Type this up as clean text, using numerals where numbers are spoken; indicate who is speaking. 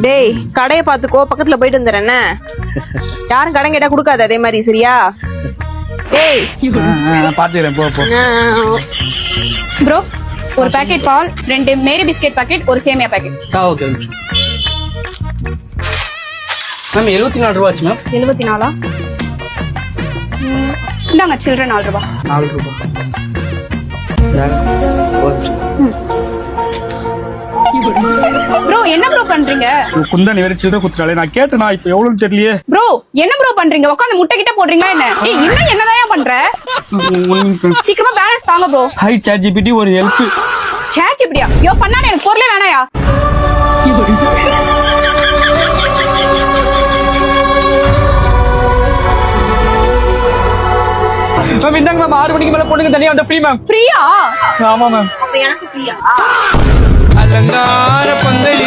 Speaker 1: டேய் கடையை பாத்துக்கோ, பக்கத்துல போயிட்டு வந்துடுறேன்ன. யாரும் கடன் கேட்டா கொடுக்காது அதே மாதிரி, சரியா? டேய்
Speaker 2: பாத்துக்கிறேன், போ போ.
Speaker 3: ப்ரோ ஒரு பாக்கெட் பால், 2 மேரி பிஸ்கெட் பாக்கெட், ஒரு சேமியா பாக்கெட்.
Speaker 2: Okay ma'am. 74 ரூபா ஆச்சு மேம்.
Speaker 3: 74. இந்தாங்க சில்லற 4 ரூபாய்.
Speaker 2: 4 ரூபா.
Speaker 3: ப்ரோ என்ன ப்ரோ பண்றீங்க?
Speaker 2: குந்தா நீ வேற சில்லற குத்துறாளே. நான் கேட்டேனா இப்போ எவ்வளவுன்னு தெரியலையே.
Speaker 3: ப்ரோ என்ன ப்ரோ பண்றீங்க? உட்கார்ந்து முட்டை கிட்ட போடுறீங்களா என்ன? ஏய் இன்னும் என்னதான் பண்ற? சீக்கிரமா பேலன்ஸ் தாங்க ப்ரோ.
Speaker 2: ஹை சாட் ஜிபிடி ஒரு ஹெல்ப்.
Speaker 3: சாட் ஜிபிடியா? யோ பண்ணானே எனக்கு பொருளே வேணாயா.
Speaker 2: மேம் இந்தாங்க மேம், 6 மணிக்கு மேல பொண்ணுங்க தனியா வந்து ஃப்ரீ மேம்.
Speaker 3: ஃப்ரீயா?
Speaker 2: ஆமா மேம்.
Speaker 1: அப்ப எனக்கு ஃப்ரீயா?
Speaker 4: அலங்கார பந்தலி